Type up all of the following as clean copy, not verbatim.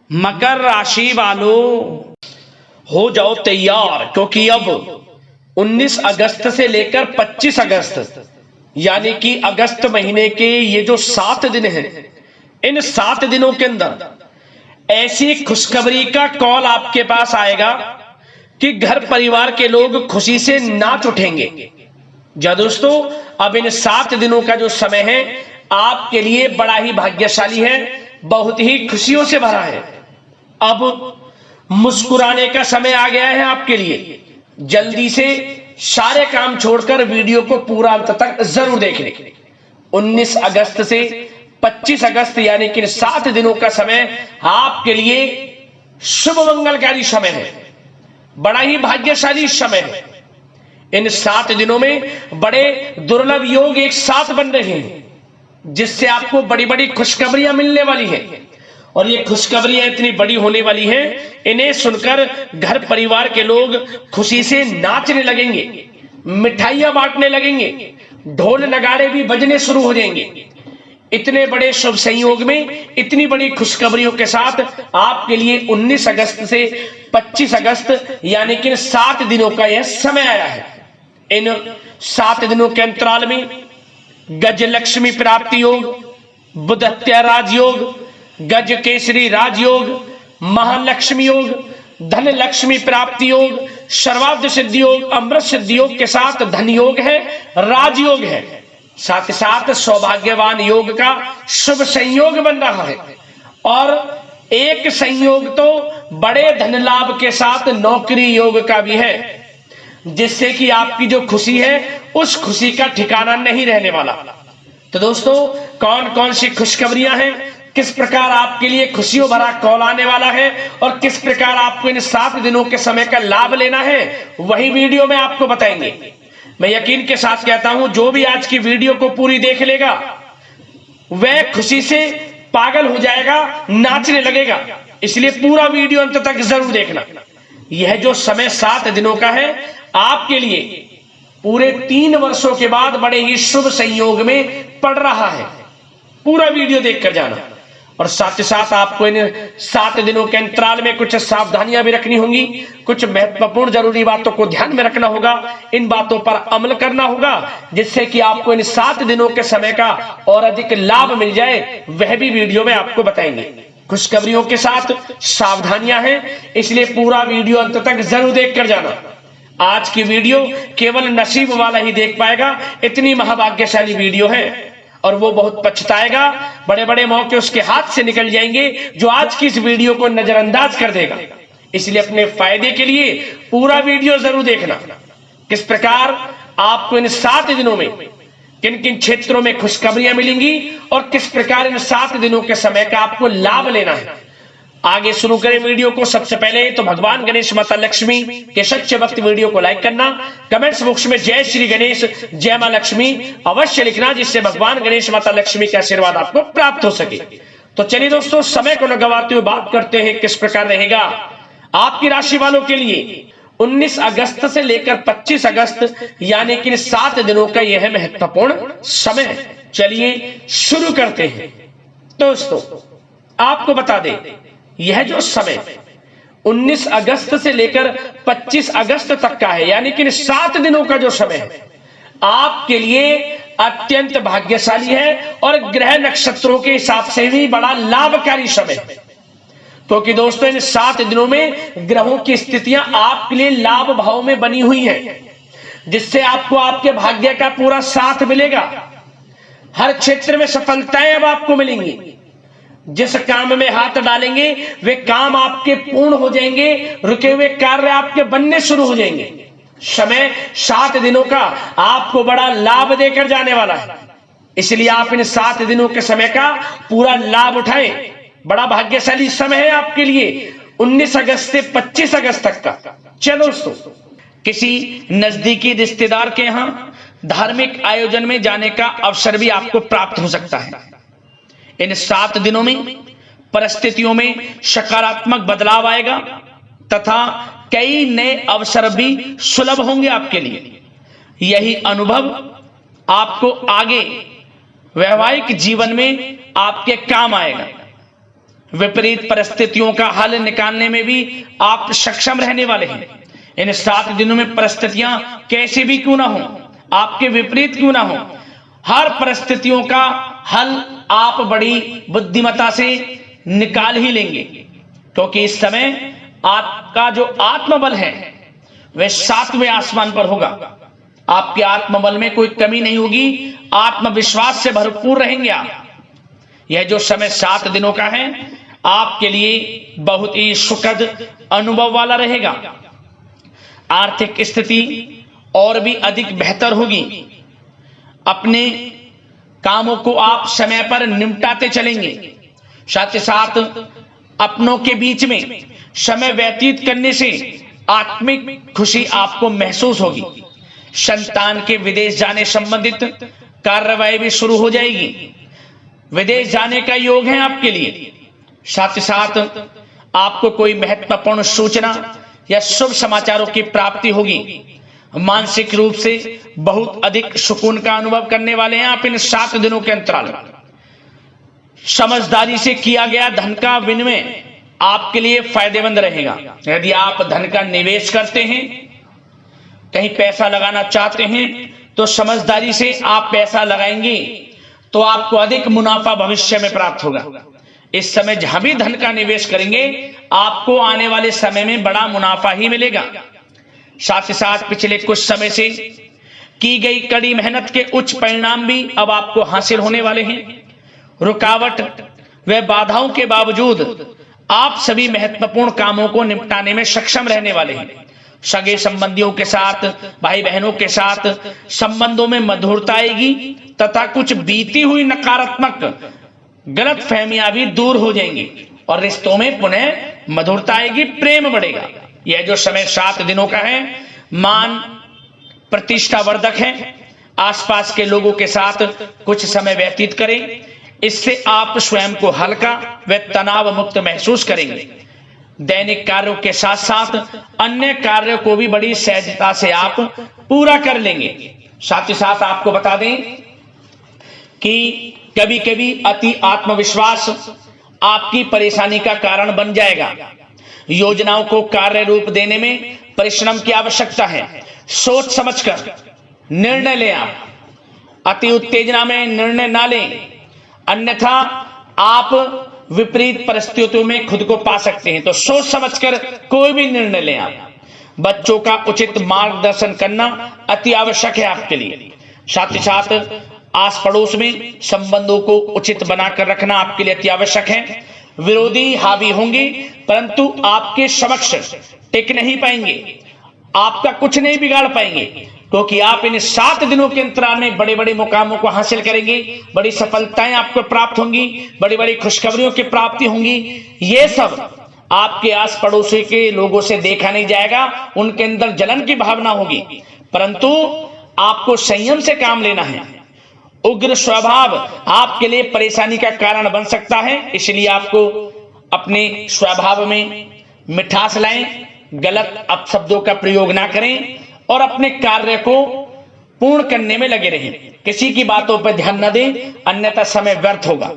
मकर राशि वालों हो जाओ तैयार, क्योंकि अब 19 अगस्त से लेकर 25 अगस्त यानी कि अगस्त महीने के ये जो 7 दिन हैं, इन 7 दिनों के अंदर ऐसी खुशखबरी का कॉल आपके पास आएगा कि घर परिवार के लोग खुशी से नाच उठेंगे। जा दोस्तों, अब इन 7 दिनों का जो समय है आपके लिए बड़ा ही भाग्यशाली है, बहुत ही खुशियों से भरा है। अब मुस्कुराने का समय आ गया है आपके लिए। जल्दी से सारे काम छोड़कर वीडियो को पूरा अंत तक जरूर देख लें। 19 अगस्त से 25 अगस्त यानी कि 7 दिनों का समय आपके लिए शुभ मंगलकारी समय है, बड़ा ही भाग्यशाली समय है। इन 7 दिनों में बड़े दुर्लभ योग एक साथ बन रहे हैं, जिससे आपको बड़ी बड़ी खुशखबरियां मिलने वाली हैं। और ये खुशखबरियां इतनी बड़ी होने वाली हैं, इन्हें सुनकर घर परिवार के लोग खुशी से नाचने लगेंगे, मिठाइयां बांटने लगेंगे, ढोल नगाड़े भी बजने शुरू हो जाएंगे। इतने बड़े शुभ संयोग में इतनी बड़ी खुशखबरियों के साथ आपके लिए 19 अगस्त से 25 अगस्त यानी कि 7 दिनों का यह समय आया है। इन 7 दिनों के अंतराल में गजलक्ष्मी प्राप्ति योग, बुधत्या राजयोग, गज केसरी राजयोग, महालक्ष्मी योग, धन लक्ष्मी प्राप्ति योग, सर्वार्थ सिद्धि योग, अमृत सिद्धि योग के साथ धन योग है, राजयोग है। साथ ही साथ सौभाग्यवान योग का शुभ संयोग बन रहा है। और एक संयोग तो बड़े धन लाभ के साथ नौकरी योग का भी है, जिससे कि आपकी जो खुशी है उस खुशी का ठिकाना नहीं रहने वाला। तो दोस्तों, कौन कौन सी खुशखबरियां हैं, किस प्रकार आपके लिए खुशियों भरा कॉल आने वाला है और किस प्रकार आपको इन 7 दिनों के समय का लाभ लेना है, वही वीडियो में आपको बताएंगे। मैं यकीन के साथ कहता हूं, जो भी आज की वीडियो को पूरी देख लेगा वह खुशी से पागल हो जाएगा, नाचने लगेगा। इसलिए पूरा वीडियो अंत तक जरूर देखना। यह जो समय 7 दिनों का है आपके लिए पूरे 3 वर्षों के बाद बड़े ही शुभ संयोग में पड़ रहा है। पूरा वीडियो देखकर जाना। और साथ ही साथ आपको इन 7 दिनों के अंतराल में कुछ सावधानियां भी रखनी होंगी, कुछ महत्वपूर्ण जरूरी बातों को ध्यान में रखना होगा, इन बातों पर अमल करना होगा, जिससे कि आपको इन 7 दिनों के समय का और अधिक लाभ मिल जाए। वह भी वीडियो में आपको बताएंगे। खुशखबरियों के साथ सावधानियां हैं, इसलिए पूरा वीडियो अंत तक जरूर देख कर जाना। आज की वीडियो केवल नसीब वाला ही देख पाएगा, इतनी महाभाग्यशाली वीडियो है। और वो बहुत पछताएगा, बड़े बड़े मौके उसके हाथ से निकल जाएंगे जो आज की इस वीडियो को नजरअंदाज कर देगा। इसलिए अपने फायदे के लिए पूरा वीडियो जरूर देखना। किस प्रकार आपको इन 7 दिनों में किन किन क्षेत्रों में खुशखबरियां मिलेंगी और किस प्रकार इन 7 दिनों के समय का आपको लाभ लेना है। आगे शुरू करें वीडियो को। सबसे पहले तो भगवान गणेश माता लक्ष्मी के सच्चे भक्त वीडियो को लाइक करना, कमेंट्स बॉक्स में जय श्री गणेश, जय मां लक्ष्मी अवश्य लिखना, जिससे भगवान गणेश माता लक्ष्मी का आशीर्वाद आपको प्राप्त हो सके। तो चलिए दोस्तों, समय को न गवाते हुए बात करते हैं किस प्रकार रहेगा आपकी राशि वालों के लिए 19 अगस्त से लेकर 25 अगस्त यानी कि 7 दिनों का यह महत्वपूर्ण समय। चलिए शुरू करते हैं। दोस्तों, आपको बता दें, यह जो समय 19 अगस्त से लेकर 25 अगस्त तक का है, यानी कि 7 दिनों का जो समय है आपके लिए अत्यंत भाग्यशाली है और ग्रह नक्षत्रों के हिसाब से भी बड़ा लाभकारी समय है। क्योंकि दोस्तों, इन 7 दिनों में ग्रहों की स्थितियां आपके लिए लाभ भाव में बनी हुई हैं, जिससे आपको आपके भाग्य का पूरा साथ मिलेगा। हर क्षेत्र में सफलताएं अब आपको मिलेंगी। जिस काम में हाथ डालेंगे वे काम आपके पूर्ण हो जाएंगे, रुके हुए कार्य आपके बनने शुरू हो जाएंगे। समय 7 दिनों का आपको बड़ा लाभ देकर जाने वाला है, इसलिए आप इन 7 दिनों के समय का पूरा लाभ उठाएं। बड़ा भाग्यशाली समय है आपके लिए 19 अगस्त से 25 अगस्त तक का। चलो दोस्तों, किसी नजदीकी रिश्तेदार के यहां धार्मिक आयोजन में जाने का अवसर भी आपको प्राप्त हो सकता है। इन 7 दिनों में परिस्थितियों में सकारात्मक बदलाव आएगा तथा कई नए अवसर भी सुलभ होंगे आपके लिए। यही अनुभव आपको आगे वैवाहिक जीवन में आपके काम आएगा। विपरीत परिस्थितियों का हल निकालने में भी आप सक्षम रहने वाले हैं। इन 7 दिनों में परिस्थितियां कैसे भी क्यों ना हो, आपके विपरीत क्यों ना हो, हर परिस्थितियों का हल आप बड़ी बुद्धिमत्ता से निकाल ही लेंगे, क्योंकि इस समय आपका जो आत्मबल है वह 7वें आसमान पर होगा। आपके आत्मबल में कोई कमी नहीं होगी, आत्मविश्वास से भरपूर रहेंगे आप। यह जो समय 7 दिनों का है आपके लिए बहुत ही सुखद अनुभव वाला रहेगा। आर्थिक स्थिति और भी अधिक बेहतर होगी। अपने कामों को आप समय पर निपटाते चलेंगे। साथ ही साथ अपनों के बीच में समय व्यतीत करने से आत्मिक खुशी आपको महसूस होगी। संतान के विदेश जाने संबंधित कार्यवाही भी शुरू हो जाएगी। विदेश जाने का योग है आपके लिए। साथ ही साथ आपको कोई महत्वपूर्ण सूचना या शुभ समाचारों की प्राप्ति होगी। मानसिक रूप से बहुत अधिक सुकून का अनुभव करने वाले हैं आप इन 7 दिनों के अंतराल में। समझदारी से किया गया धन का विनिमय आपके लिए फायदेमंद रहेगा। यदि आप धन का निवेश करते हैं, कहीं पैसा लगाना चाहते हैं, तो समझदारी से आप पैसा लगाएंगे तो आपको अधिक मुनाफा भविष्य में प्राप्त होगा। इस समय जहां भी धन का निवेश करेंगे आपको आने वाले समय में बड़ा मुनाफा ही मिलेगा। साथ ही साथ पिछले कुछ समय से की गई कड़ी मेहनत के उच्च परिणाम भी अब आपको हासिल होने वाले हैं। रुकावट व बाधाओं के बावजूद आप सभी महत्वपूर्ण कामों को निपटाने में सक्षम रहने वाले हैं। सगे संबंधियों के साथ, भाई बहनों के साथ संबंधों में मधुरता आएगी तथा कुछ बीती हुई नकारात्मक गलत फहमियां भी दूर हो जाएंगी और रिश्तों में पुनः मधुरता आएगी, प्रेम बढ़ेगा। यह जो समय 7 दिनों का है मान प्रतिष्ठा वर्धक है। आसपास के लोगों के साथ कुछ समय व्यतीत करें, इससे आप स्वयं को हल्का व तनाव मुक्त महसूस करेंगे। दैनिक कार्यों के साथ साथ अन्य कार्यों को भी बड़ी सहजता से आप पूरा कर लेंगे। साथ ही साथ आपको बता दें कि कभी कभी अति आत्मविश्वास आपकी परेशानी का कारण बन जाएगा। योजनाओं को कार्य रूप देने में परिश्रम की आवश्यकता है। सोच समझकर निर्णय लें आप। अति उत्तेजना में निर्णय ना लें, अन्यथा आप विपरीत परिस्थितियों में खुद को पा सकते हैं। तो सोच समझकर कोई भी निर्णय लें आप। बच्चों का उचित मार्गदर्शन करना अति आवश्यक है आपके लिए। साथ ही साथ आस पड़ोस में संबंधों को उचित बनाकर रखना आपके लिए अति आवश्यक है। विरोधी हावी होंगे परंतु आपके समक्ष टिक नहीं पाएंगे, आपका कुछ नहीं बिगाड़ पाएंगे, क्योंकि आप इन 7 दिनों के अंतराल में बड़े बड़े मुकामों को हासिल करेंगे। बड़ी सफलताएं आपको प्राप्त होंगी, बड़ी बड़ी खुशखबरियों की प्राप्ति होंगी। ये सब आपके आस पड़ोसी के लोगों से देखा नहीं जाएगा, उनके अंदर जलन की भावना होगी, परंतु आपको संयम से काम लेना है। उग्र स्वभाव आपके लिए परेशानी का कारण बन सकता है, इसलिए आपको अपने स्वभाव में मिठास लाएं, गलत अपशब्दों का प्रयोग ना करें और अपने कार्य को पूर्ण करने में लगे रहें। किसी की बातों पर ध्यान न दें, अन्यथा समय व्यर्थ होगा।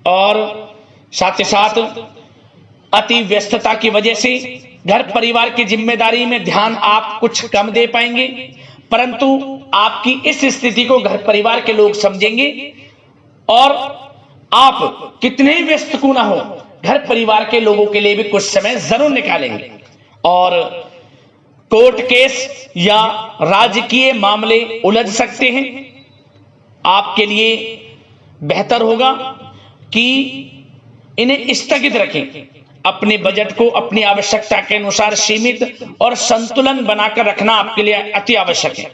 और साथ ही साथ अति व्यस्तता की वजह से घर परिवार की जिम्मेदारी में ध्यान आप कुछ कम दे पाएंगे, परंतु आपकी इस स्थिति को घर परिवार के लोग समझेंगे और आप कितने ही व्यस्त क्यों ना हो, घर परिवार के लोगों के लिए भी कुछ समय जरूर निकालेंगे। और कोर्ट केस या राजकीय मामले उलझ सकते हैं। आपके लिए बेहतर होगा कि इन्हें स्थगित रखें। अपने बजट को अपनी आवश्यकता के अनुसार सीमित और संतुलन बनाकर रखना आपके लिए अति आवश्यक है।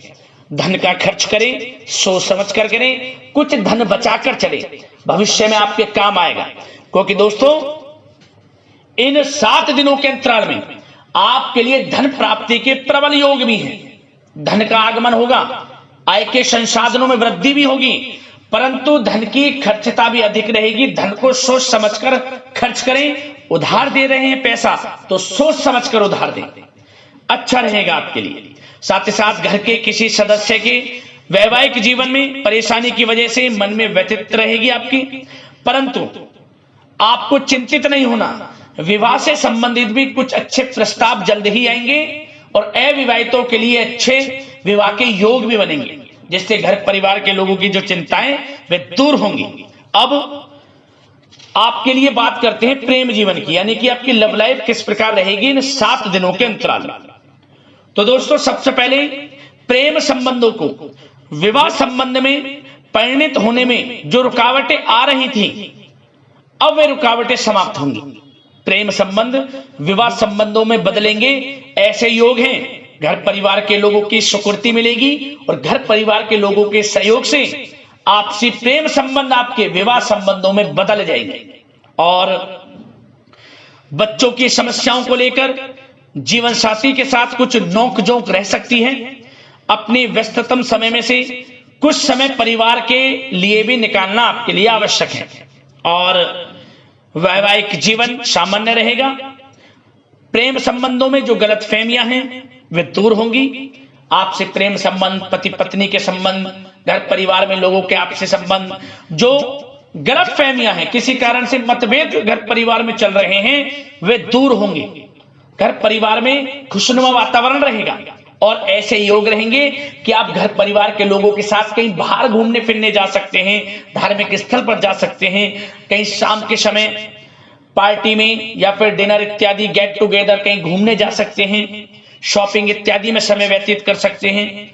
धन का खर्च करें, सोच समझ कर करें, कुछ धन बचाकर चले, भविष्य में आपके काम आएगा। क्योंकि दोस्तों इन 7 दिनों के अंतराल में आपके लिए धन प्राप्ति के प्रबल योग भी हैं। धन का आगमन होगा, आय के संसाधनों में वृद्धि भी होगी, परंतु धन की खर्चता भी अधिक रहेगी। धन को सोच समझकर खर्च करें। उधार दे रहे हैं पैसा तो सोच समझकर उधार दें, अच्छा रहेगा आपके लिए। साथ ही साथ घर के किसी सदस्य के वैवाहिक जीवन में परेशानी की वजह से मन में व्यथित रहेगी आपकी, परंतु आपको चिंतित नहीं होना, विवाह से संबंधित भी कुछ अच्छे प्रस्ताव जल्द ही आएंगे और अविवाहितों के लिए अच्छे विवाह के योग भी बनेंगे, जिससे घर परिवार के लोगों की जो चिंताएं वे दूर होंगी। अब आपके लिए बात करते हैं प्रेम जीवन की, यानी कि आपकी लव लाइफ किस प्रकार रहेगी इन 7 दिनों के अंतराल में। तो दोस्तों, सबसे पहले प्रेम संबंधों को, विवाह संबंध में परिणित होने में जो रुकावटें आ रही थी, अब वे रुकावटें समाप्त होंगी। प्रेम संबंध विवाह संबंधों में बदलेंगे, ऐसे योग हैं। घर परिवार के लोगों की स्वीकृति मिलेगी और घर परिवार के लोगों के सहयोग से आपसी प्रेम संबंध आपके विवाह संबंधों में बदल जाएंगे। और बच्चों की समस्याओं को लेकर जीवन साथी के साथ कुछ नोकझोंक रह सकती है। अपने व्यस्ततम समय में से कुछ समय परिवार के लिए भी निकालना आपके लिए आवश्यक है। और वैवाहिक जीवन सामान्य रहेगा। प्रेम संबंधों में जो गलतफहमियां हैं वे दूर होंगी। आपसे प्रेम संबंध, पति पत्नी के संबंध, घर परिवार में लोगों के आपसे संबंध, जो गलतफहमियां हैं, किसी कारण से मतभेद घर परिवार में चल रहे हैं, वे दूर होंगे। घर परिवार में खुशनुमा वातावरण रहेगा और ऐसे योग रहेंगे कि आप घर परिवार के लोगों के साथ कहीं बाहर घूमने फिरने जा सकते हैं, धार्मिक स्थल पर जा सकते हैं, कहीं शाम के समय पार्टी में या फिर डिनर इत्यादि गेट टुगेदर कहीं घूमने जा सकते हैं, शॉपिंग इत्यादि में समय व्यतीत कर सकते हैं।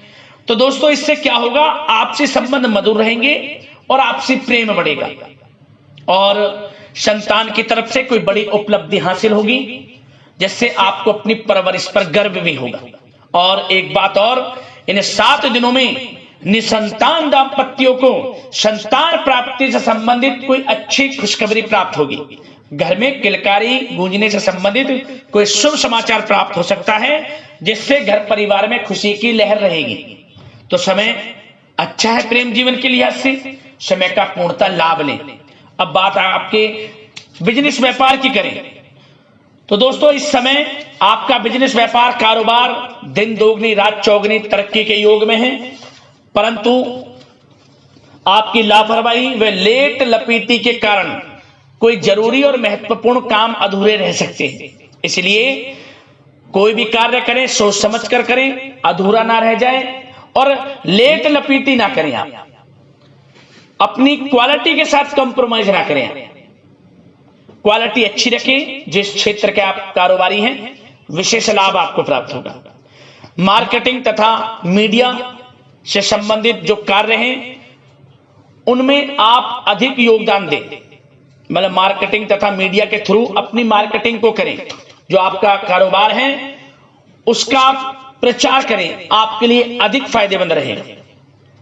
तो दोस्तों, इससे क्या होगा, आपसी संबंध मधुर रहेंगे और आपसी प्रेम बढ़ेगा और संतान की तरफ से कोई बड़ी उपलब्धि हासिल होगी, जिससे आपको अपनी परवरिश पर गर्व भी होगा। और एक बात और, इन 7 दिनों में निसंतान दाम्पत्यों को संतान प्राप्ति से संबंधित कोई अच्छी खुशखबरी प्राप्त होगी। घर में किलकारी गूंजने से संबंधित कोई शुभ समाचार प्राप्त हो सकता है, जिससे घर परिवार में खुशी की लहर रहेगी। तो समय अच्छा है प्रेम जीवन के लिहाज से, समय का पूर्णतः लाभ लें। अब बात आपके बिजनेस व्यापार की करें तो दोस्तों, इस समय आपका बिजनेस व्यापार कारोबार दिन दोगुनी रात चौगुनी तरक्की के योग में है, परंतु आपकी लापरवाही व लेट लपीटी के कारण कोई जरूरी और महत्वपूर्ण काम अधूरे रह सकते हैं। इसलिए कोई भी कार्य करें सोच समझ कर करें, अधूरा ना रह जाए और लेट लपीटी ना करें। आप अपनी क्वालिटी के साथ कंप्रोमाइज ना करें, क्वालिटी अच्छी रखें। जिस क्षेत्र के आप कारोबारी हैं, विशेष लाभ आपको प्राप्त होगा। मार्केटिंग तथा मीडिया से संबंधित जो कार्य हैं उनमें आप अधिक योगदान दें, मतलब मार्केटिंग तथा मीडिया के थ्रू अपनी मार्केटिंग को करें। जो आपका कारोबार है उसका आप प्रचार करें, आपके लिए अधिक फायदेमंद रहेगा।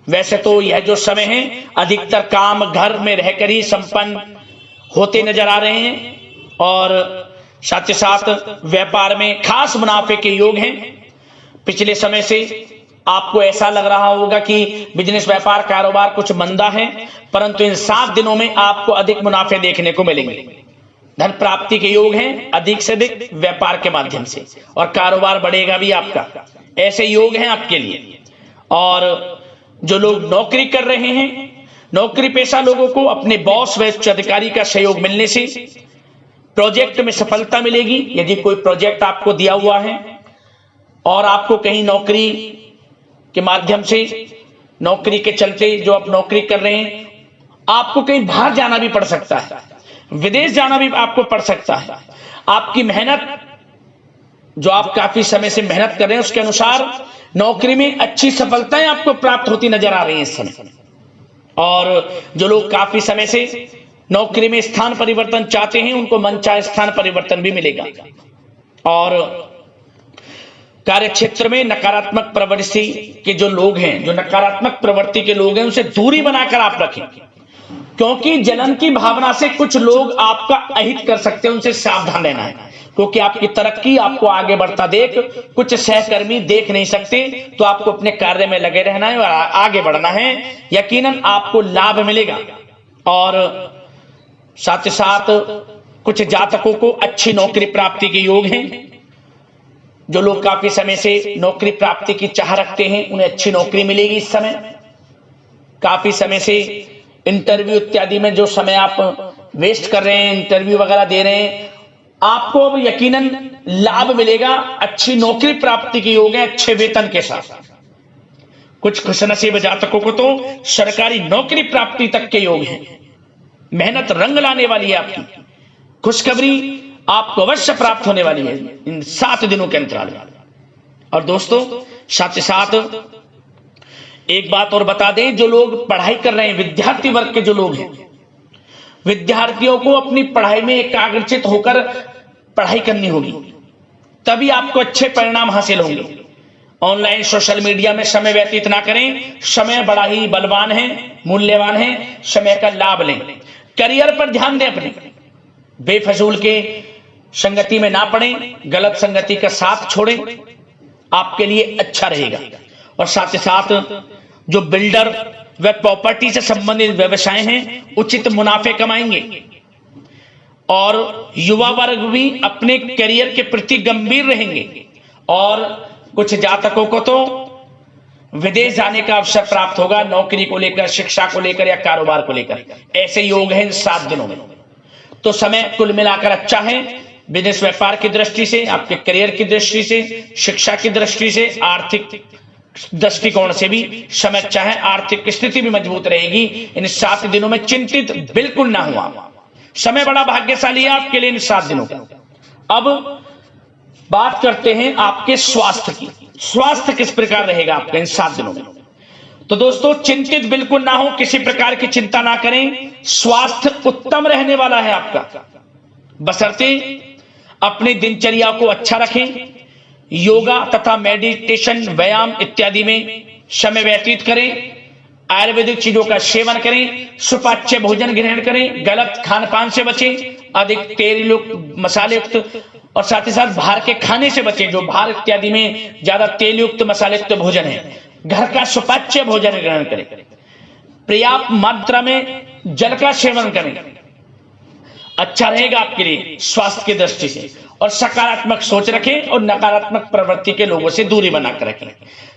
वैसे तो यह जो समय है अधिकतर काम घर में रहकर ही संपन्न होते नजर आ रहे हैं और साथ ही साथ व्यापार में खास मुनाफे के योग हैं। पिछले समय से आपको ऐसा लग रहा होगा कि बिजनेस व्यापार कारोबार कुछ मंदा है, परंतु इन 7 दिनों में आपको अधिक मुनाफे देखने को मिलेंगे। धन प्राप्ति के योग हैं अधिक से अधिक व्यापार के माध्यम से, और कारोबार बढ़ेगा भी आपका। ऐसे योग हैं आपके लिए। और जो लोग नौकरी कर रहे हैं, नौकरी पेशा लोगों को अपने बॉस व उच्च अधिकारी का सहयोग मिलने से प्रोजेक्ट में सफलता मिलेगी। यदि कोई प्रोजेक्ट आपको दिया हुआ है और आपको कहीं नौकरी के माध्यम से, नौकरी के चलते जो आप नौकरी कर रहे हैं, आपको कहीं बाहर जाना भी पड़ सकता है, विदेश जाना भी आपको पड़ सकता है। आपकी मेहनत जो आप काफी समय से मेहनत कर रहे हैं उसके अनुसार नौकरी में अच्छी सफलताएं आपको प्राप्त होती नजर आ रही हैं इस समय। और जो लोग काफी समय से नौकरी में स्थान परिवर्तन चाहते हैं उनको मनचाहे स्थान परिवर्तन भी मिलेगा। और कार्य क्षेत्र में नकारात्मक प्रवृत्ति के जो लोग हैं, जो नकारात्मक प्रवृत्ति के लोग हैं, उनसे दूरी बनाकर आप रखें, क्योंकि जलन की भावना से कुछ लोग आपका अहित कर सकते हैं। उनसे सावधान रहना है, क्योंकि आपकी तरक्की, आपको आगे बढ़ता देख कुछ सहकर्मी देख नहीं सकते। तो आपको अपने कार्य में लगे रहना है और आगे बढ़ना है, यकीनन आपको लाभ मिलेगा। और साथ ही साथ कुछ जातकों को अच्छी नौकरी प्राप्ति के योग हैं। जो लोग काफी समय से नौकरी प्राप्ति की चाह रखते हैं उन्हें अच्छी नौकरी मिलेगी इस समय। काफी समय से इंटरव्यू इत्यादि में जो समय आप वेस्ट कर रहे हैं, इंटरव्यू वगैरह दे रहे हैं, आपको अब यकीनन लाभ मिलेगा, अच्छी नौकरी प्राप्ति के योग है, अच्छे वेतन के साथ। कुछ खुशनसीब जातकों को तो सरकारी नौकरी प्राप्ति तक के योग हैं। मेहनत रंग लाने वाली है, आपकी खुशखबरी आपको अवश्य प्राप्त होने वाली है इन 7 दिनों के अंतराल में। और दोस्तों साथ ही साथ एक बात और बता दें, जो लोग पढ़ाई कर रहे हैं, विद्यार्थी वर्ग के जो लोग हैं, विद्यार्थियों को अपनी पढ़ाई में एकाग्रचित होकर पढ़ाई करनी होगी, तभी आपको अच्छे परिणाम हासिल होंगे। ऑनलाइन सोशल मीडिया में समय व्यतीत ना करें, समय बड़ा ही बलवान है, मूल्यवान है, समय का लाभ लें। करियर पर ध्यान दें, अपने बेफजूल के संगति में ना पड़ें, गलत संगति का साथ छोड़ें, आपके लिए अच्छा रहेगा। और साथ ही साथ जो बिल्डर व प्रॉपर्टी से संबंधित व्यवसाय हैं, उचित मुनाफे कमाएंगे। और युवा वर्ग भी अपने करियर के प्रति गंभीर रहेंगे। और कुछ जातकों को तो विदेश जाने का अवसर प्राप्त होगा, नौकरी को लेकर, शिक्षा को लेकर या कारोबार को लेकर। ऐसे योग हैं इन 7 दिनों में। तो समय कुल मिलाकर अच्छा है, बिजनेस व्यापार की दृष्टि से, आपके करियर की दृष्टि से, शिक्षा की दृष्टि से, आर्थिक दृष्टिकोण से भी समय अच्छा है। आर्थिक स्थिति भी मजबूत रहेगी। इन 7 दिनों में चिंतित बिल्कुल ना हुआ, समय बड़ा भाग्यशाली है आपके लिए इन 7 दिनों का। अब बात करते हैं आपके स्वास्थ्य की। स्वास्थ्य किस प्रकार रहेगा आपका इन 7 दिनों में? तो दोस्तों चिंतित बिल्कुल ना हो, किसी प्रकार की चिंता ना करें, स्वास्थ्य उत्तम रहने वाला है आपका। बशर्ते अपनी दिनचर्या को अच्छा रखें, योगा तथा मेडिटेशन, व्यायाम इत्यादि में समय व्यतीत करें, आयुर्वेदिक चीजों का सेवन करें, सुपाच्य भोजन ग्रहण करें, गलत खान पान से बचें, अधिक तेल युक्त, मसाले युक्त और साथ ही साथ बाहर के खाने से बचें। जो बाहर इत्यादि में ज्यादा तेल युक्त, मसाले युक्त भोजन है, घर का सुपाच्य भोजन ग्रहण करें, पर्याप्त मात्रा में जल का सेवन करें, अच्छा रहेगा आपके लिए स्वास्थ्य की दृष्टि से। और सकारात्मक सोच रखें और नकारात्मक प्रवृत्ति के लोगों से दूरी बनाकर रखें।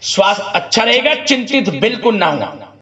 स्वास्थ्य अच्छा रहेगा, चिंतित बिल्कुल ना हो।